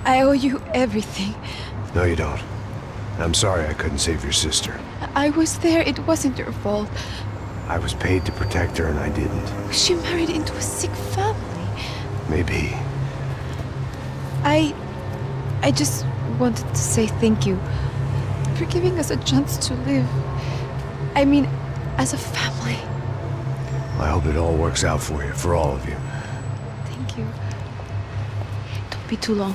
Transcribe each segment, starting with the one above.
I owe you everything. No, you don't. I'm sorry I couldn't save your sister. I was there. It wasn't your fault. I was paid to protect her and I didn't. She married into a sick family. Maybe. I just wanted to say thank you for giving us a chance to live. I mean, as a family. I hope it all works out for you, for all of you. Thank you. Don't be too long.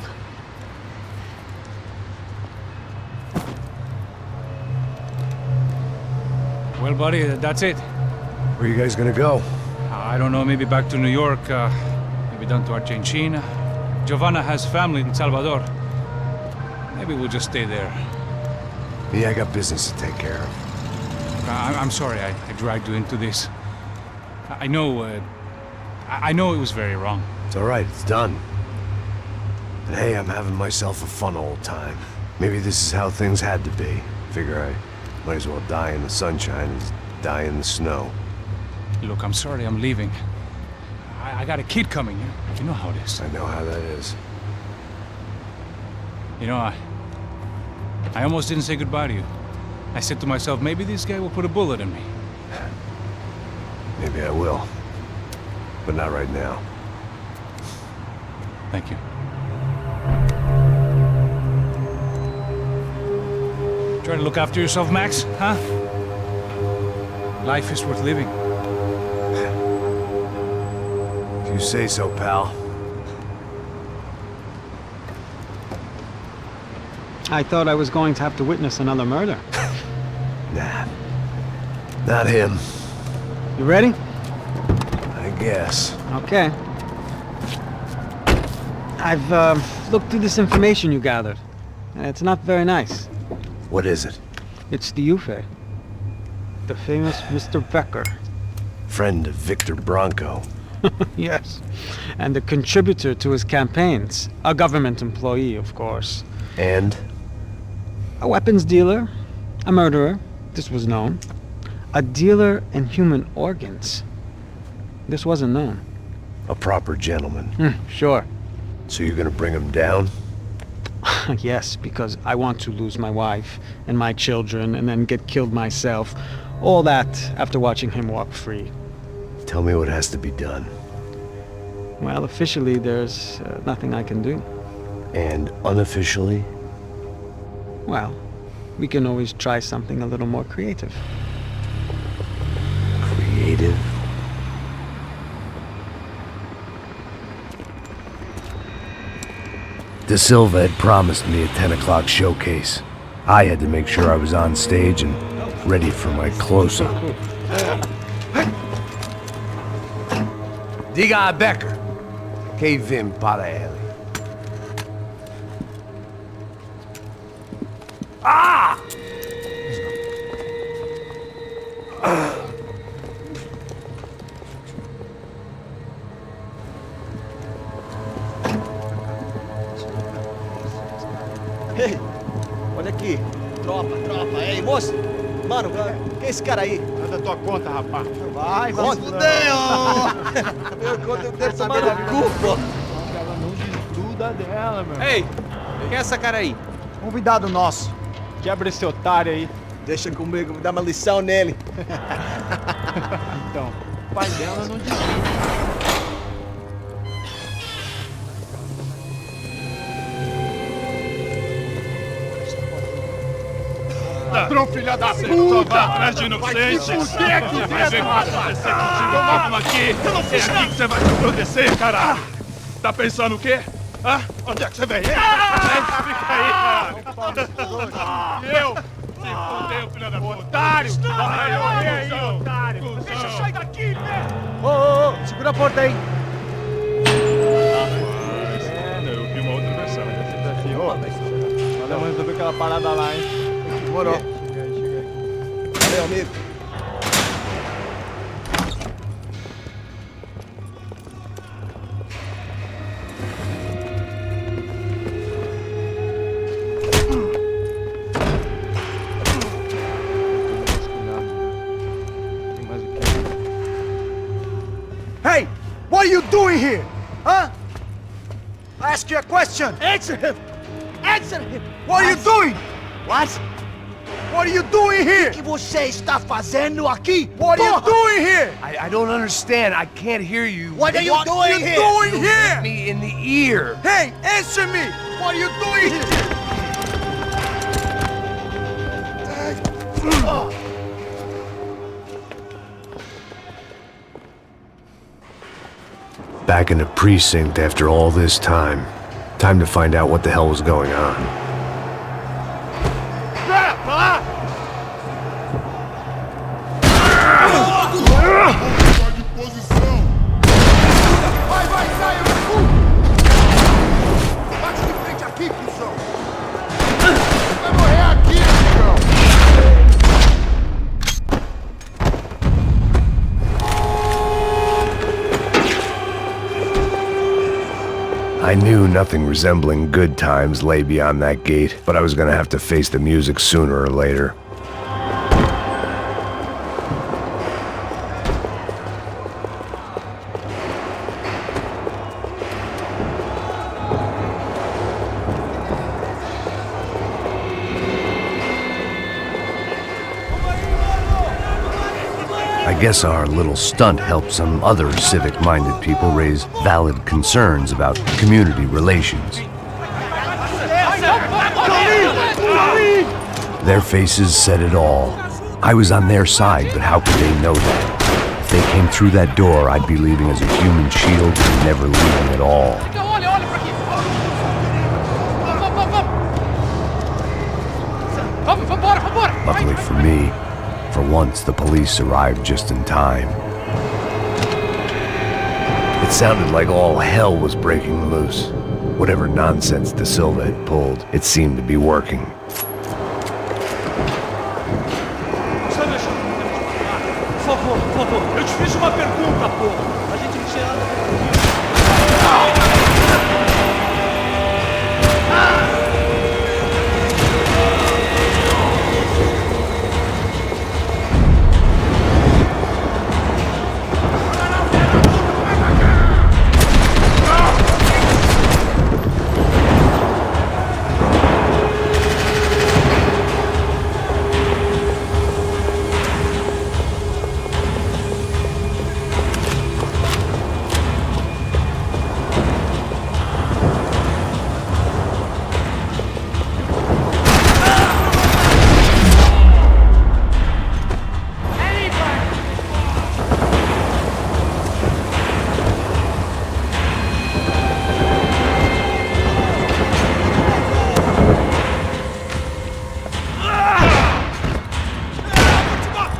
Well, buddy, that's it. Where are you guys gonna go? I don't know, maybe back to New York, maybe down to Argentina. Giovanna has family in Salvador. Maybe we'll just stay there. Yeah, I got business to take care of. I'm sorry I dragged you into this. I know it was very wrong. It's all right, it's done. And hey, I'm having myself a fun old time. Maybe this is how things had to be. Figure I might as well die in the sunshine as die in the snow. Look, I'm sorry I'm leaving. I got a kid coming. You know how it is. I know how that is. You know, I almost didn't say goodbye to you. I said to myself, maybe this guy will put a bullet in me. Maybe I will. But not right now. Thank you. Try to look after yourself, Max, huh? Life is worth living. If you say so, pal. I thought I was going to have to witness another murder. Nah. Not him. You ready? I guess. Okay. I've looked through this information you gathered. It's not very nice. What is it? It's the Ufe. The famous Mr. Becker. Friend of Victor Bronco. Yes. And a contributor to his campaigns. A government employee, of course. And? A weapons dealer. A murderer. This was known. A dealer in human organs. This wasn't known. A proper gentleman. Sure. So you're gonna bring him down? Yes, because I want to lose my wife and my children and then get killed myself. All that after watching him walk free. Tell me what has to be done. Well, officially there's nothing I can do. And unofficially? Well, we can always try something a little more creative. Creative? De Silva had promised me a 10 o'clock showcase. I had to make sure I was on stage and ready for my close-up. Diga a Becker. Que vim para ele. Ah! Ei, olha aqui. Tropa. Ei, moço. Mano, quem é esse cara aí? Manda tua conta, rapaz. Vai se fuder, Meu conta eu quero tomar no cu, pô. Ela não desgruda dela, meu. Ei, quem é essa cara aí? Convidado nosso. Quebra esse otário aí. Deixa comigo, vou dar uma lição nele. Então, o pai dela não desgruda. Ladrão, filha da puta! Vai atrás de inocentes! Vai ver o que vai acontecer contigo mesmo aqui! É aqui que você vai se proteger, caralho! Tá pensando o quê? Hã? Onde é que você vem? Fica aí, caralho! Eu? Se fudeu, filha da puta! Otário! Vai morrer aí, otário! Deixa eu sair daqui, né? Ô, segura a porta aí! Eu vi uma outra versão. Vamos resolver aquela parada lá, hein? Demorou. Chega aí. Valeu, amigo. Hey! What are you doing here? Huh? ask you a question! Answer him! Answer him! What are you doing? What? What are you doing here? O que você está fazendo aqui? What are you doing here? I don't understand. I can't hear you. What are you What doing are you here? doing You here? hit me in the ear. Hey, answer me! What are you doing here? Back in the precinct after all this time. Time to find out what the hell was going on. Vai, saia! Bate de frente aqui, cuzão! Vai morrer aqui, amigão! I knew nothing resembling good times lay beyond that gate, but I was gonna have to face the music sooner or later. I guess our little stunt helped some other civic-minded people raise valid concerns about community relations. Their faces said it all. I was on their side, but how could they know that? If they came through that door, I'd be leaving as a human shield and never leaving at all. Luckily for me, for once, the police arrived just in time. It sounded like all hell was breaking loose. Whatever nonsense De Silva had pulled, it seemed to be working. Por favor, eu te fiz uma pergunta, porra! A gente não tinha nada a ver com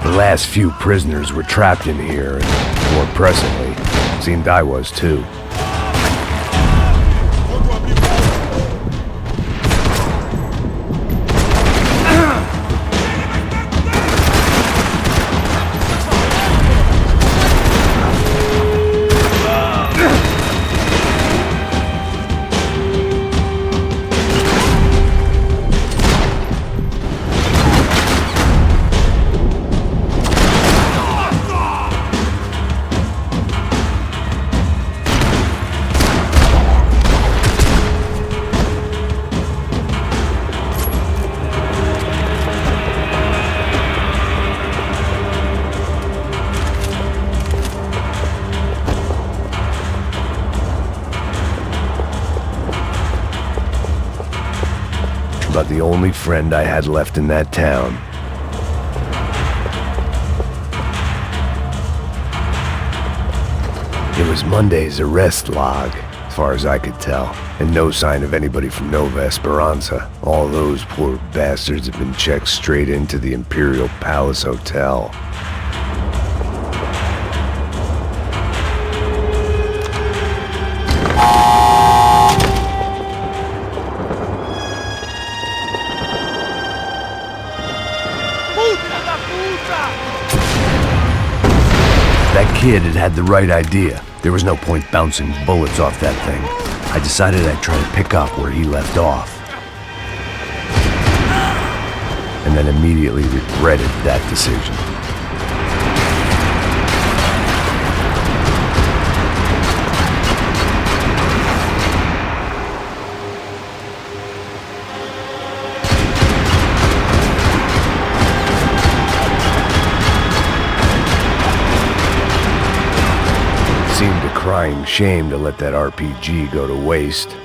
The last few prisoners were trapped in here, and more pressingly, seemed I was too. About the only friend I had left in that town. It was Monday's arrest log, as far as I could tell, and no sign of anybody from Nova Esperanza. All those poor bastards have been checked straight into the Imperial Palace Hotel. That kid had had the right idea. There was no point bouncing bullets off that thing. I decided I'd try to pick up where he left off. And then immediately regretted that decision. crying shame to let that RPG go to waste.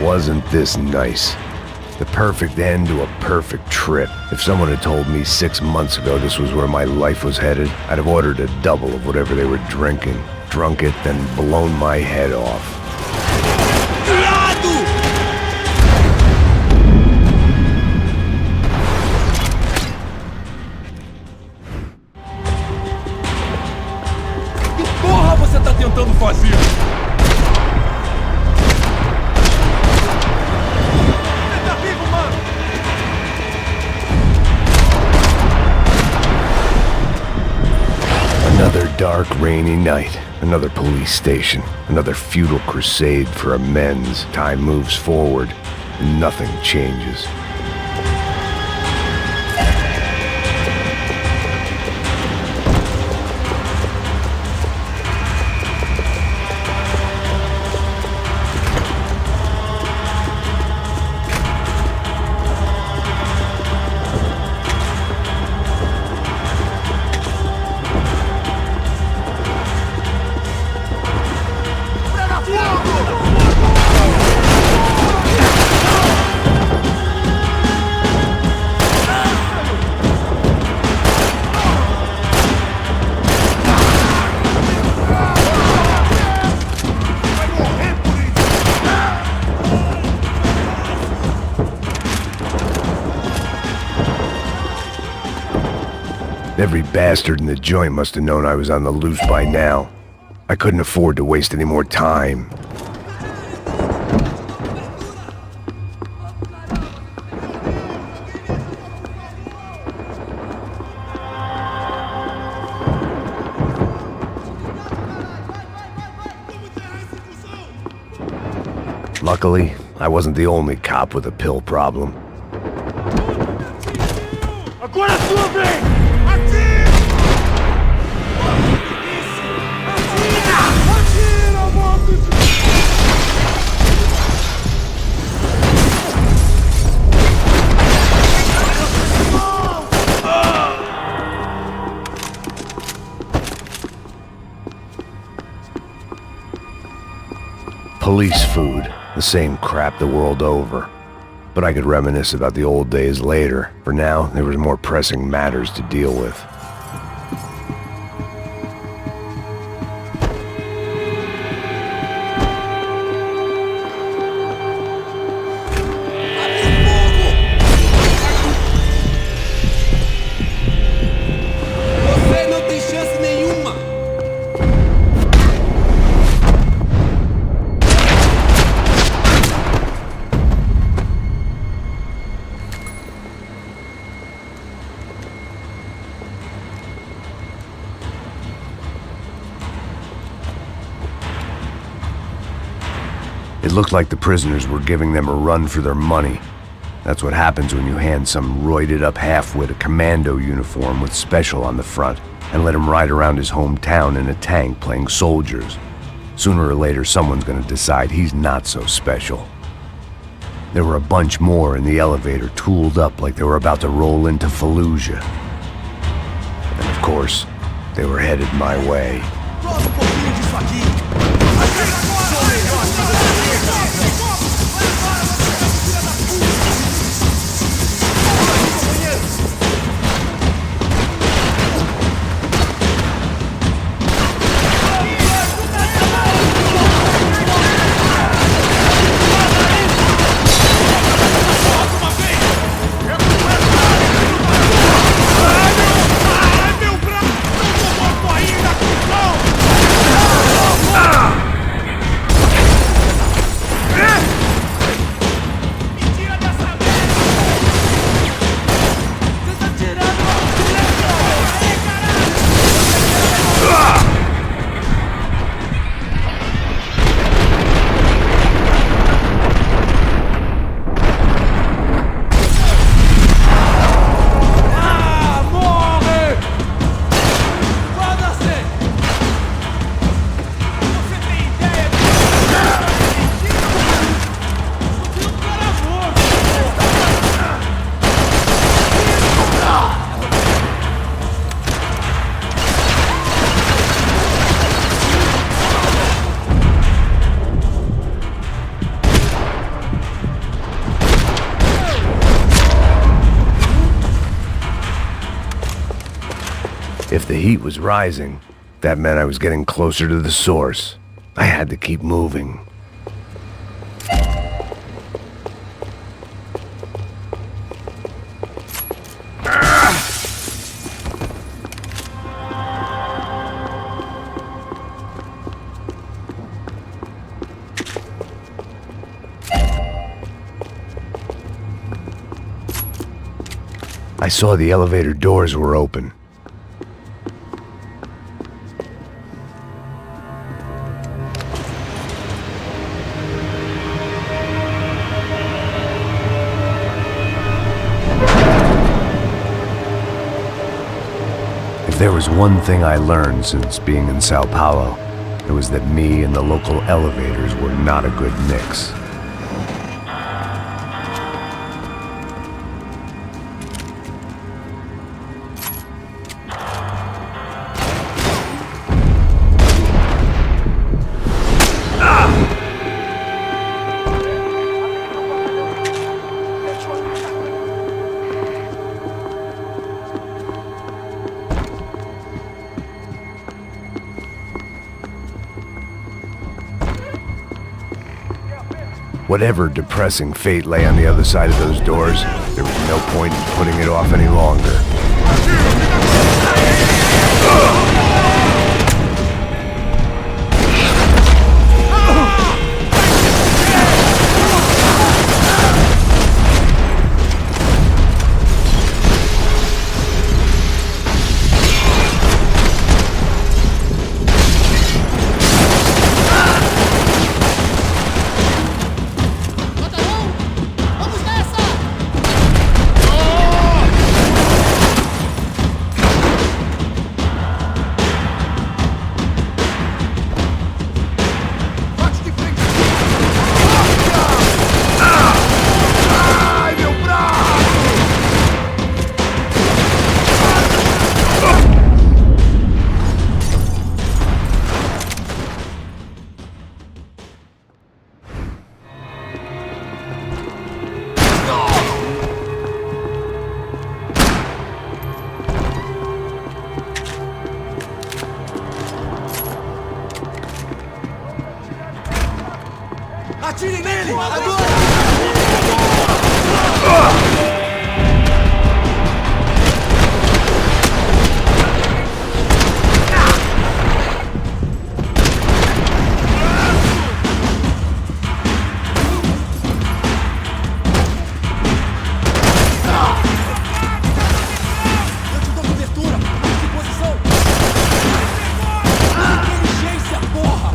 Wasn't this nice? The perfect end to a perfect trip. If someone had told me 6 months ago this was where my life was headed, I'd have ordered a double of whatever they were drinking, drunk it, then blown my head off. Que porra você tá tentando fazer? Another dark, rainy night. Another police station. Another futile crusade for amends. Time moves forward, and nothing changes. Every bastard in the joint must have known I was on the loose by now. I couldn't afford to waste any more time. Luckily, I wasn't the only cop with a pill problem. Agora é sua vez! Police food, the same crap the world over. But I could reminisce about the old days later. For now, there was more pressing matters to deal with. It looked like the prisoners were giving them a run for their money. That's what happens when you hand some roided-up halfwit a commando uniform with special on the front and let him ride around his hometown in a tank playing soldiers. Sooner or later, someone's gonna decide he's not so special. There were a bunch more in the elevator, tooled up like they were about to roll into Fallujah. And of course, they were headed my way. If the heat was rising, that meant I was getting closer to the source. I had to keep moving. I saw the elevator doors were open. If there was one thing I learned since being in Sao Paulo, it was that me and the local elevators were not a good mix. Whatever depressing fate lay on the other side of those doors, there was no point in putting it off any longer. Atirem nele! Agora! Eu te dou cobertura! Que posição? Inteligência, porra!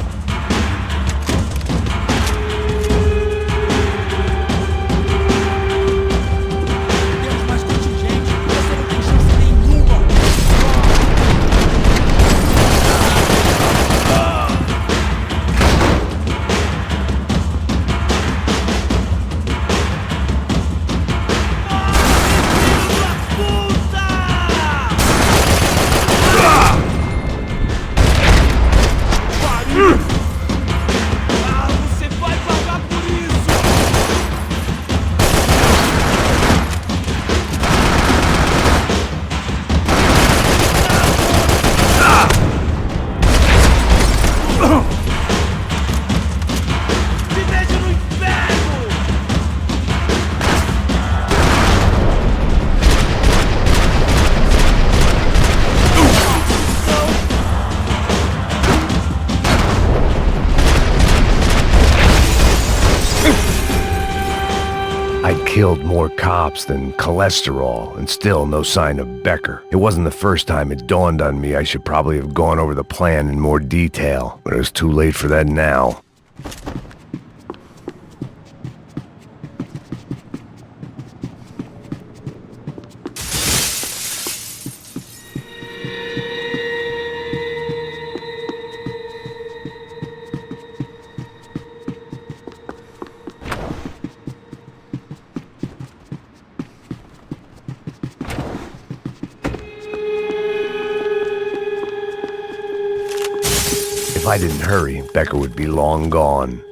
killed more cops than cholesterol, and still no sign of Becker. It wasn't the first time it dawned on me I should probably have gone over the plan in more detail, but it was too late for that now. If I didn't hurry, Becker would be long gone.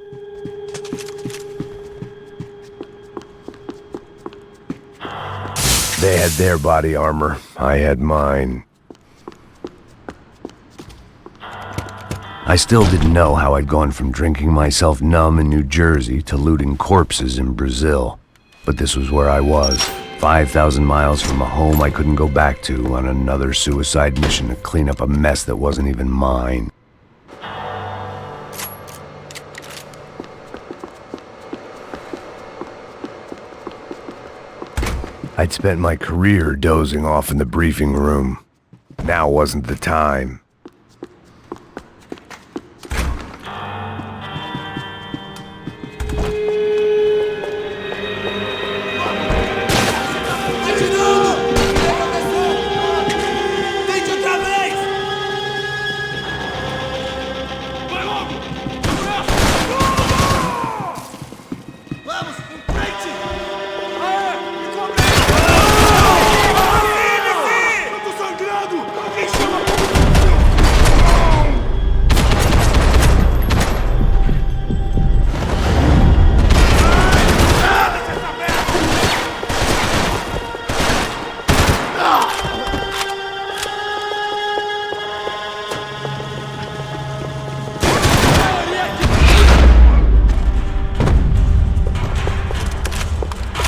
They had their body armor, I had mine. I still didn't know how I'd gone from drinking myself numb in New Jersey to looting corpses in Brazil. But this was where I was, 5,000 miles from a home I couldn't go back to, on another suicide mission to clean up a mess that wasn't even mine. I'd spent my career dozing off in the briefing room. Now wasn't the time.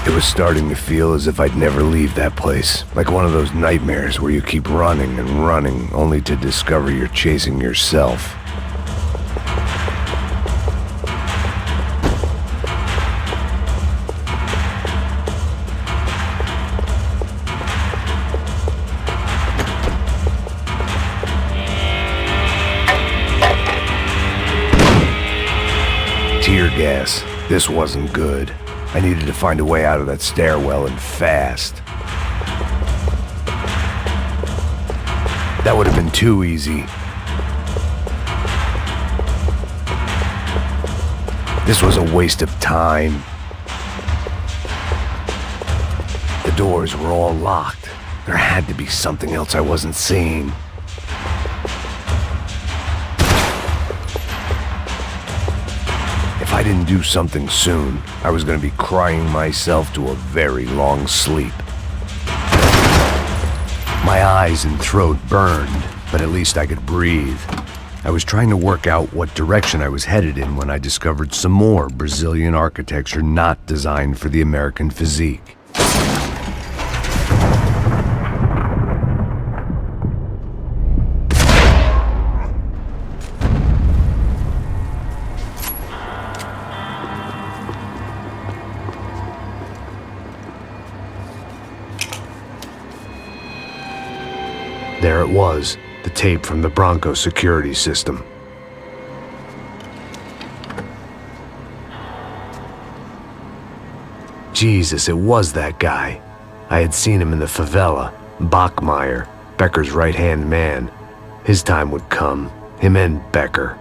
It was starting to feel as if I'd never leave that place. Like one of those nightmares where you keep running and running, only to discover you're chasing yourself. Tear gas. This wasn't good. I needed to find a way out of that stairwell, and fast. That would have been too easy. This was a waste of time. The doors were all locked. There had to be something else I wasn't seeing. If I didn't do something soon, I was going to be crying myself to a very long sleep. My eyes and throat burned, but at least I could breathe. I was trying to work out what direction I was headed in when I discovered some more Brazilian architecture not designed for the American physique. There it was, the tape from the Bronco security system. Jesus, it was that guy. I had seen him in the favela, Bachmeyer, Becker's right-hand man. His time would come, him and Becker.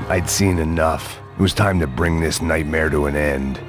I'd seen enough. It was time to bring this nightmare to an end.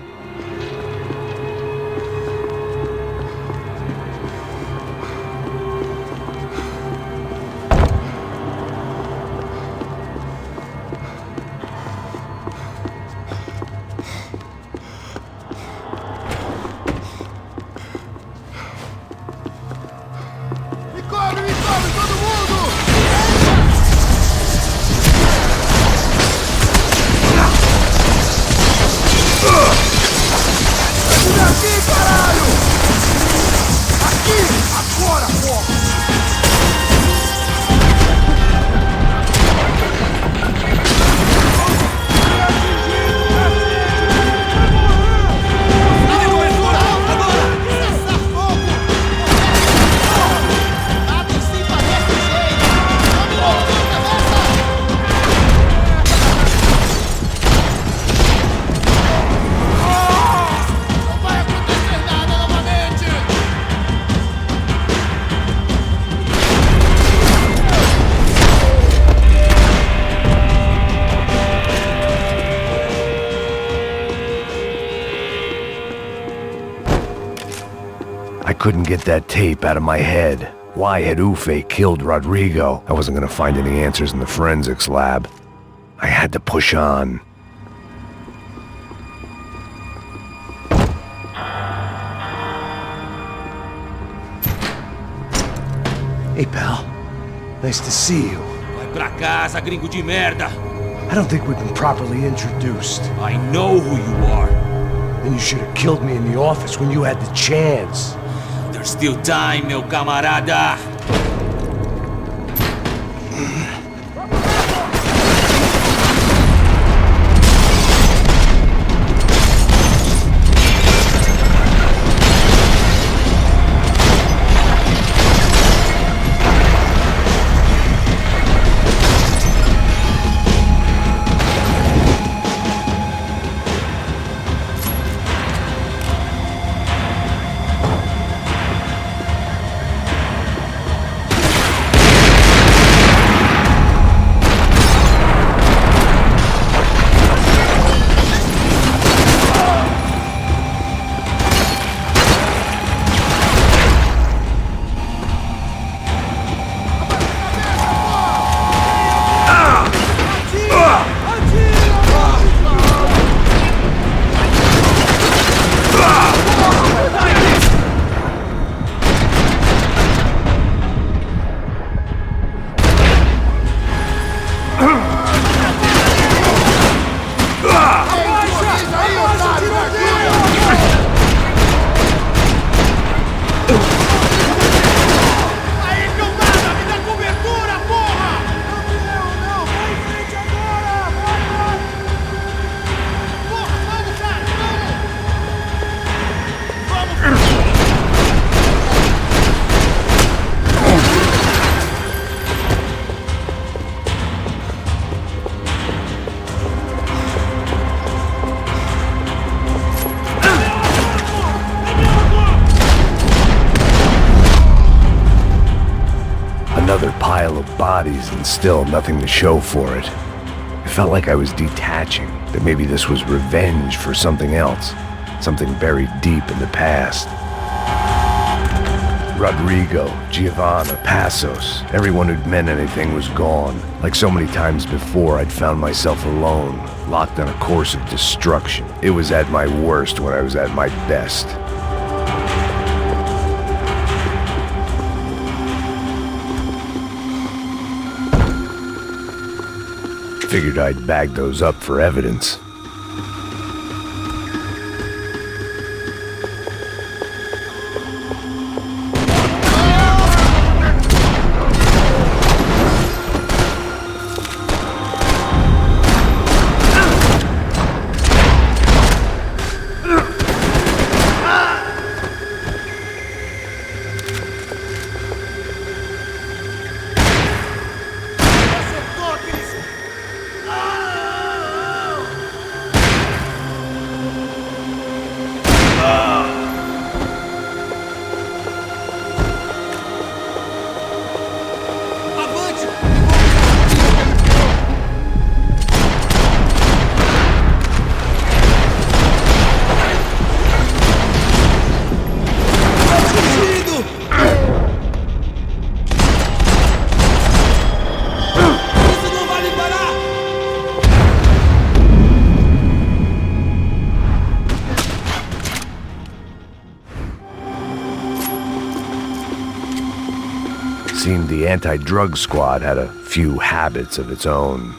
couldn't get that tape out of my head. Why had Ufe killed Rodrigo? I wasn't gonna find any answers in the forensics lab. I had to push on. Hey, pal. Nice to see you. Vai pra casa, gringo de merda! I don't think we've been properly introduced. I know who you are. Then you should have killed me in the office when you had the chance. There's still time, meu camarada! Another pile of bodies and still nothing to show for it. It felt like I was detaching, that maybe this was revenge for something else, something buried deep in the past. Rodrigo, Giovanna, Passos, everyone who'd meant anything was gone. Like so many times before, I'd found myself alone, locked on a course of destruction. It was at my worst when I was at my best. Figured I'd bag those up for evidence. Seemed the anti-drug squad had a few habits of its own.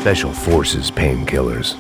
Special Forces painkillers.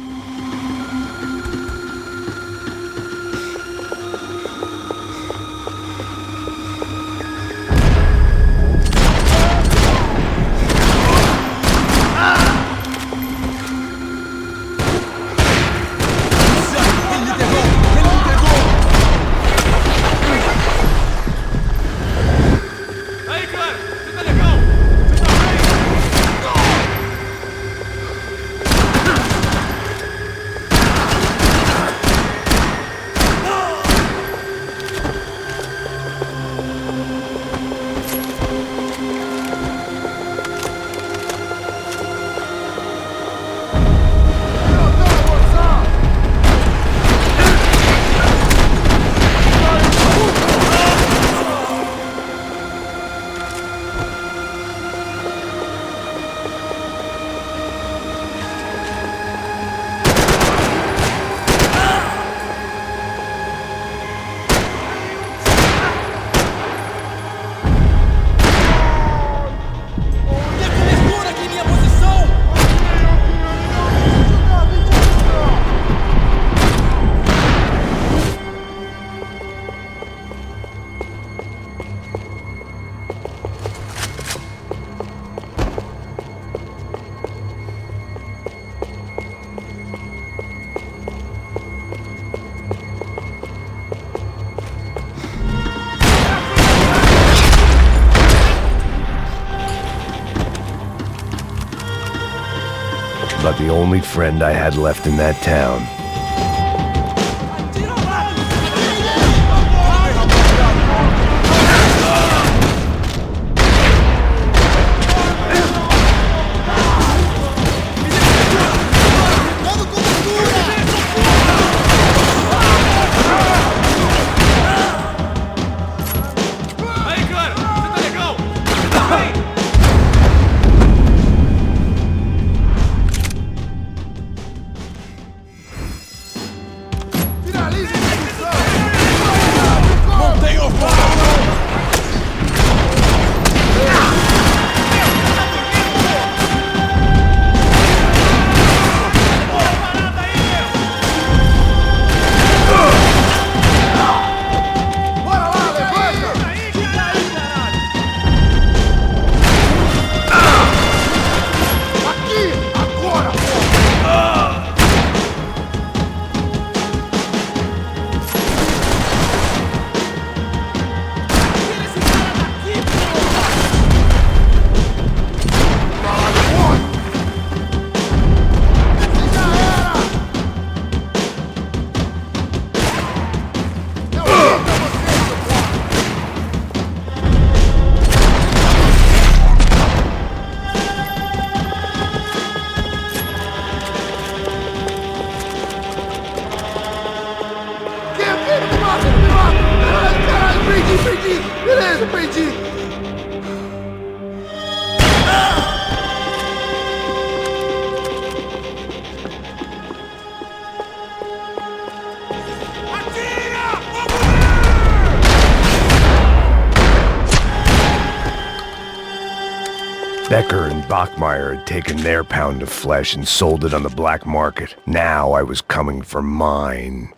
About the only friend I had left in that town. Beleza, perdi! Becker and Bachmeyer had taken their pound of flesh and sold it on the black market. Now I was coming for mine.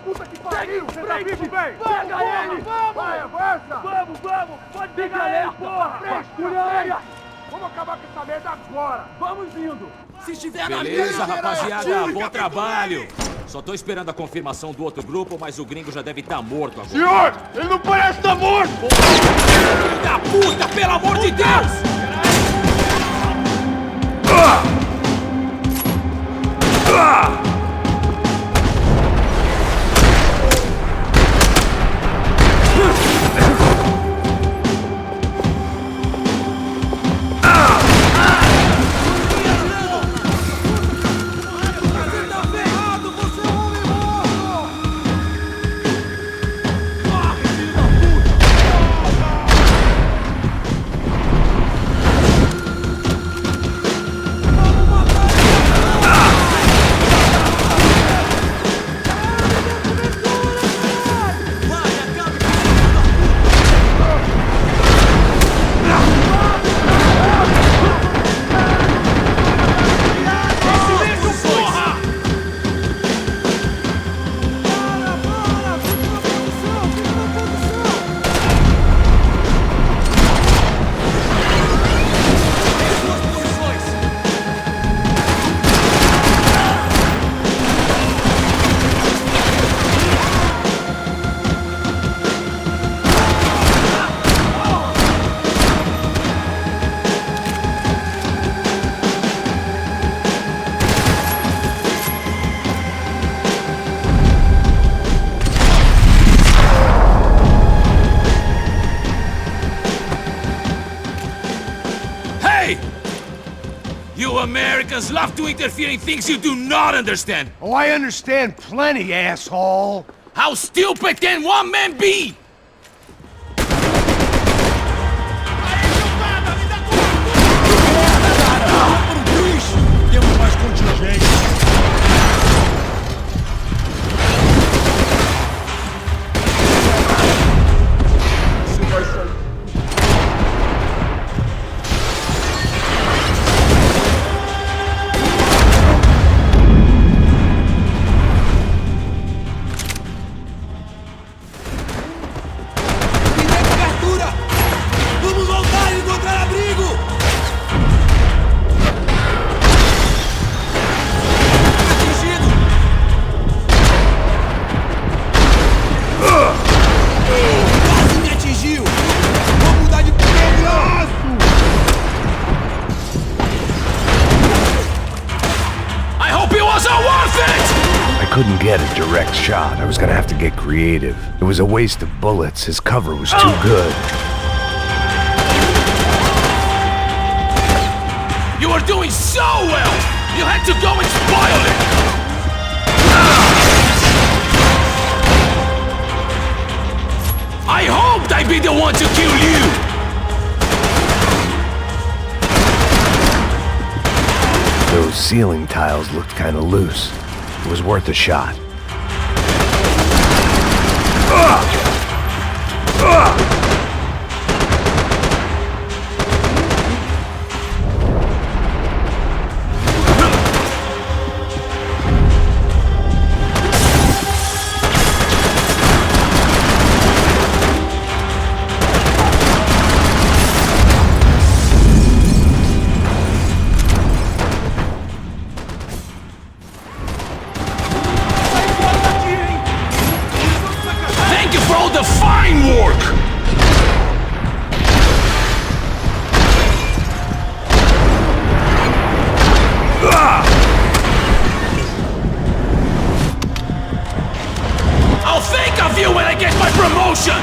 Puta que pariu! Pega ele! Vai, avança! Vamos! Pode pegar ele, porra! Vamos acabar com essa merda agora! Vamos indo! Se estiver na beleza, rapaziada, bom trabalho! Só tô esperando a confirmação do outro grupo, mas o gringo já deve estar morto agora. Senhor! Ele não parece estar morto! Filho da puta, pelo amor de Deus! Americans love to interfere in things you do not understand. Oh, I understand plenty, asshole. How stupid can one man be? Temos mais contingente. Vamos voltar e encontrar abrigo! Atingido! Quase me atingiu! Vou mudar de pedaço! I hope it wasn't worth it! I couldn't get a direct shot. I was gonna have to get creative. It was a waste of bullets. His cover was too good. You were doing so well! You had to go and spoil it! I hoped I'd be the one to kill you! Those ceiling tiles looked kinda loose. It was worth a shot. Thank you for all the fine work! I'll think of you when I get my promotion!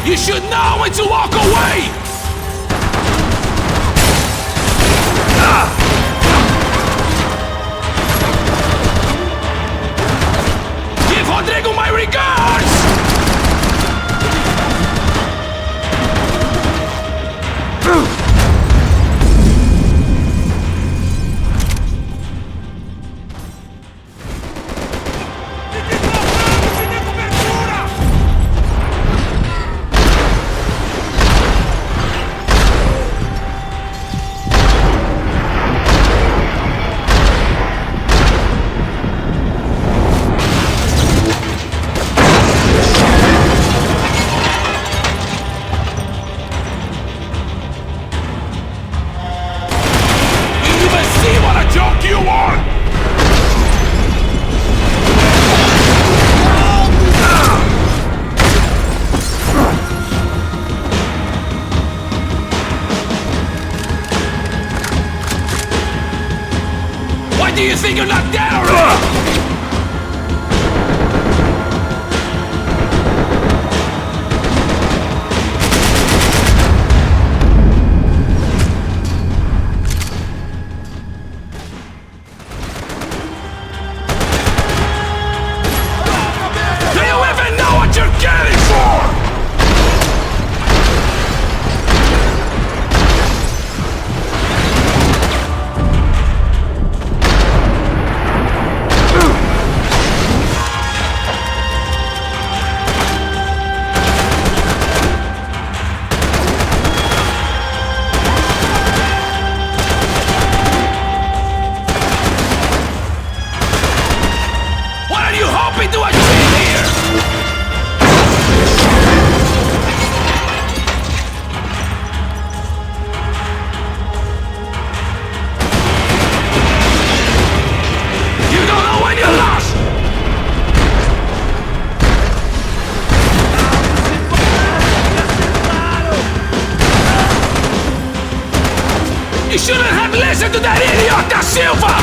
You should know when to walk away! Give Rodrigo my regards! You are! Why do you think you're not dead already? You shouldn't have listened to that idiot, Da Silva!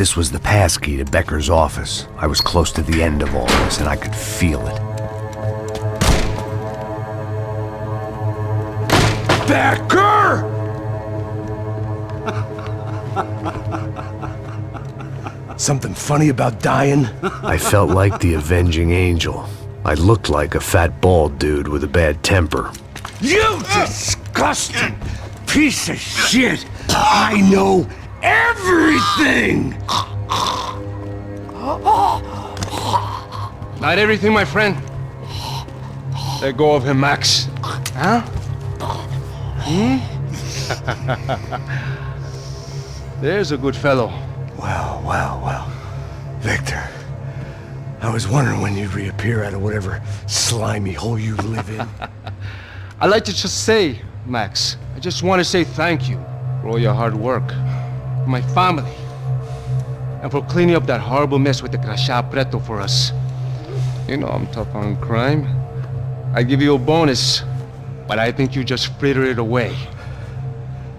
This was the passkey to Becker's office. I was close to the end of all this, and I could feel it. Becker! Something funny about dying? I felt like the avenging angel. I looked like a fat bald dude with a bad temper. You disgusting piece of shit! I know everything! Not everything, my friend. Let go of him, Max. Huh? There's a good fellow. Well. Victor, I was wondering when you'd reappear out of whatever slimy hole you live in. I'd like to just say, Max, I just want to say thank you for all your hard work, for my family, and for cleaning up that horrible mess with the Crachá Preto for us. You know I'm tough on crime. I give you a bonus, but I think you just frittered it away.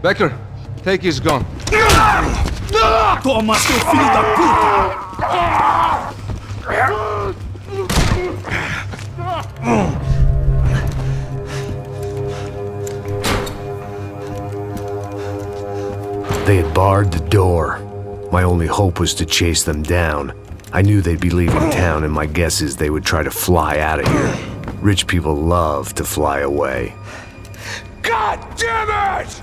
Becker, take his gun. Toma, seu filho da puta! They had barred the door. My only hope was to chase them down. I knew they'd be leaving town, and my guess is they would try to fly out of here. Rich people love to fly away. God damn it!